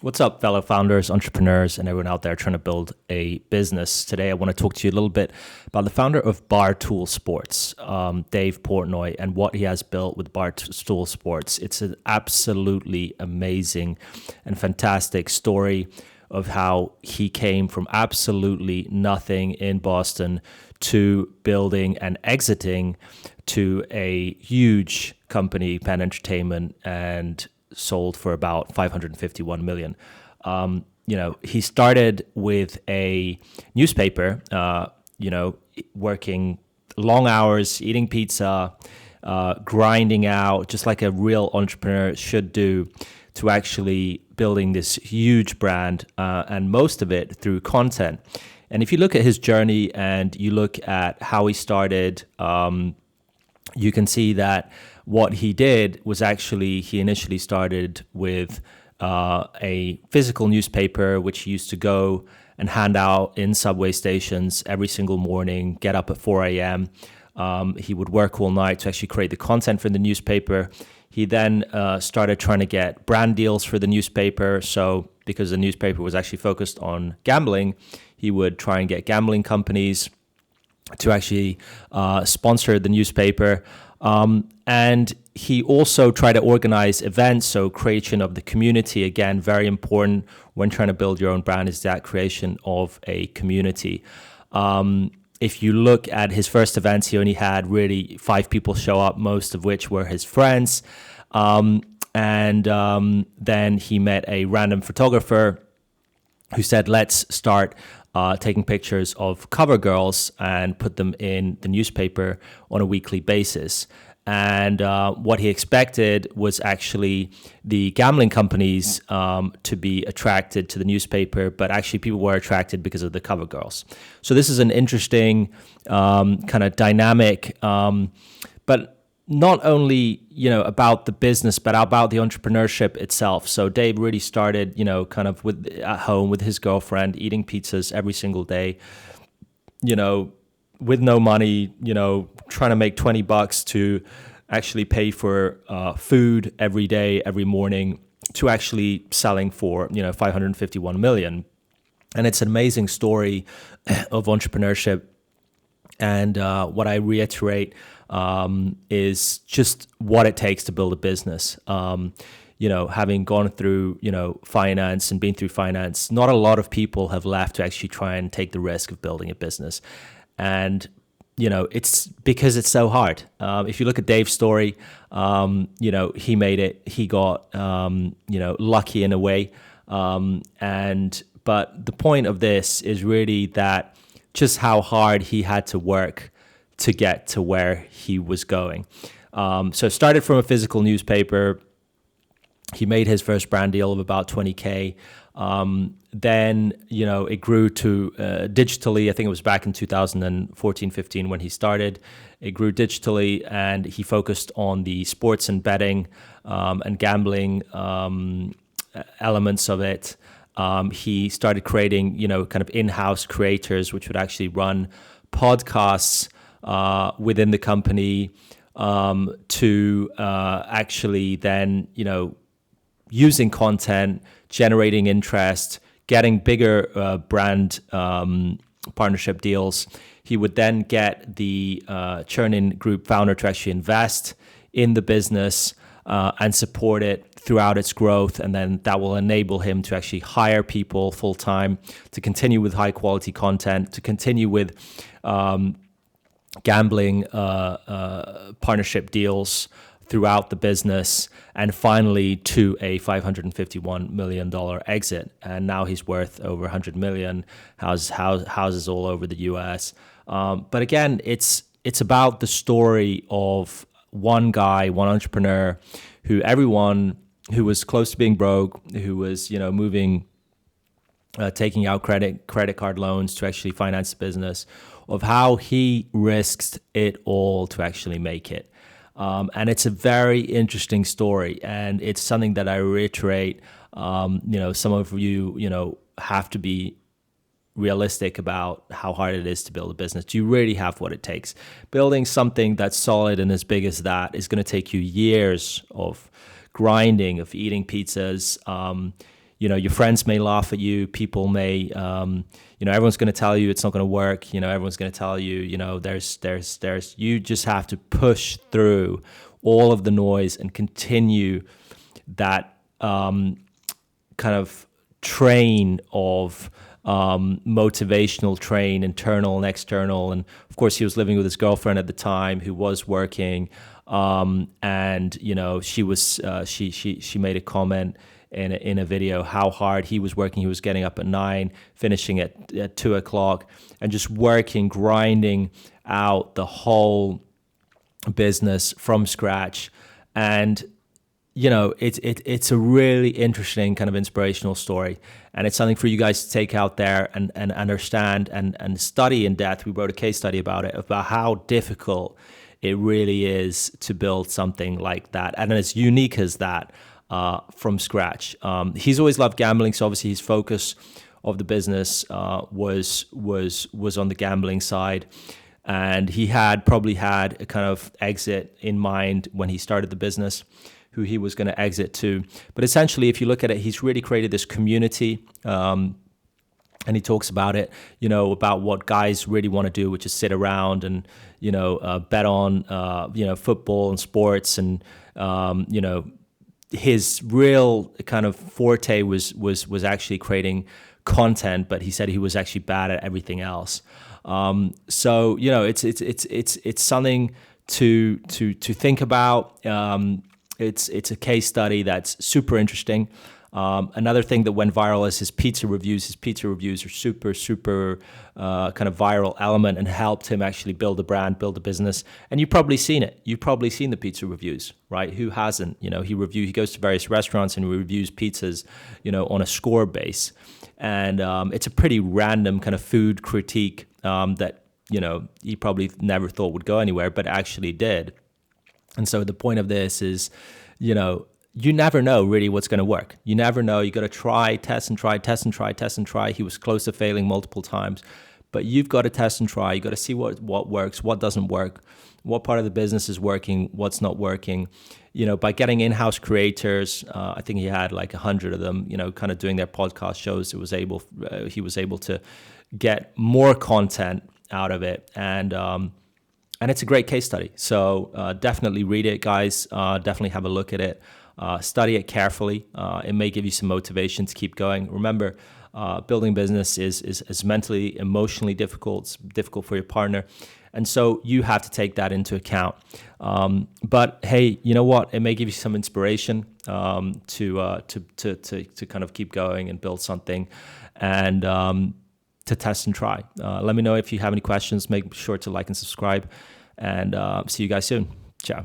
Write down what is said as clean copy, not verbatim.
What's up, fellow founders, entrepreneurs, and everyone out there trying to build a business? Today, I want to talk to you a little bit about the founder of Barstool Sports, Dave Portnoy, and what he has built with Barstool Sports. It's an absolutely amazing and fantastic story of how he came from absolutely nothing in Boston to building and exiting to a huge company, Penn Entertainment, and sold for about 551 million. He started with a newspaper, working long hours, eating pizza, grinding out, just like a real entrepreneur should do, to actually building this huge brand, and most of it through content. And if you look at his journey and you look at how he started, you can see that what he did was actually, he initially started with a physical newspaper, which he used to go and hand out in subway stations every single morning, get up at 4 a.m. He would work all night to actually create the content for the newspaper. He then started trying to get brand deals for the newspaper. So because the newspaper was actually focused on gambling, he would try and get gambling companies to actually sponsor the newspaper. And he also tried to organize events, so creation of the community. Again, very important when trying to build your own brand is that creation of a community. If you look at his first events, he only had really 5 people show up, most of which were his friends. Then he met a random photographer who said, let's start taking pictures of cover girls and put them in the newspaper on a weekly basis. And what he expected was actually the gambling companies to be attracted to the newspaper, but actually people were attracted because of the cover girls. So this is an interesting kind of dynamic, but not only, about the business, but about the entrepreneurship itself. So Dave really started, kind of at home with his girlfriend, eating pizzas every single day, with no money, trying to make $20 to actually pay for food every day, every morning, to actually selling for, 551 million. And it's an amazing story of entrepreneurship. And what I reiterate is just what it takes to build a business. Having gone through, finance and been through finance, not a lot of people have left to actually try and take the risk of building a business. And, it's because it's so hard. If you look at Dave's story, he made it, he got, lucky in a way. But the point of this is really that just how hard he had to work to get to where he was going. So it started from a physical newspaper. He made his first brand deal of about 20K. Then, it grew to digitally. I think it was back in 2014-15 when he started. It grew digitally, and he focused on the sports and betting and gambling elements of it. He started creating, kind of in-house creators, which would actually run podcasts within the company to actually then, using content, generating interest, getting bigger brand partnership deals. He would then get the Chernin Group founder to actually invest in the business and support it throughout its growth. And then that will enable him to actually hire people full-time, to continue with high-quality content, to continue with gambling partnership deals throughout the business, and finally to a $551 million exit. And now he's worth over $100 million, houses all over the US. But again, it's about the story of one guy, one entrepreneur, who everyone who was close to being broke, who was, moving, taking out credit card loans to actually finance the business, of how he risked it all to actually make it. And it's a very interesting story, and it's something that I reiterate. Some of you, have to be realistic about how hard it is to build a business. Do you really have what it takes? Building something that's solid and as big as that is going to take you years of grinding, of eating pizzas. your friends may laugh at you. People may, everyone's going to tell you it's not going to work. Everyone's going to tell you, you just have to push through all of the noise and continue that kind of train of motivational train, internal and external. And of course, he was living with his girlfriend at the time who was working. And she was she made a comment in a video how hard he was working. He was getting up at 9, finishing at 2:00, and just working, grinding out the whole business from scratch. And it's a really interesting kind of inspirational story, and it's something for you guys to take out there and understand and study in depth. We wrote a case study about it, about how difficult it really is to build something like that, and as unique as that, from scratch. He's always loved gambling, so obviously his focus of the business was on the gambling side. And he probably had a kind of exit in mind when he started the business, who he was going to exit to. But essentially, if you look at it, he's really created this community. And he talks about it, about what guys really want to do, which is sit around and, bet on, football and sports. And, his real kind of forte was actually creating content, but he said he was actually bad at everything else. So it's something to think about. It's a case study that's super interesting. Another thing that went viral is his pizza reviews. His pizza reviews are super kind of viral element, and helped him actually build a brand, build a business. And you've probably seen it. You've probably seen the pizza reviews, right? Who hasn't? He goes to various restaurants and he reviews pizzas, on a score base. And it's a pretty random kind of food critique that, he probably never thought would go anywhere, but actually did. And so the point of this is, you never know really what's going to work. You never know. You got to try, test and try. He was close to failing multiple times, but you've got to test and try. You got to see what works, what doesn't work, what part of the business is working, what's not working. By getting in-house creators, I think he had like 100 of them, kind of doing their podcast shows. He was able to get more content out of it, and it's a great case study. So definitely read it, guys. Definitely have a look at it. Study it carefully. It may give you some motivation to keep going. Remember, building business is mentally, emotionally difficult. It's difficult for your partner. And so you have to take that into account. But hey, you know what? It may give you some inspiration to kind of keep going and build something, and to test and try. Let me know if you have any questions. Make sure to like and subscribe, and see you guys soon. Ciao.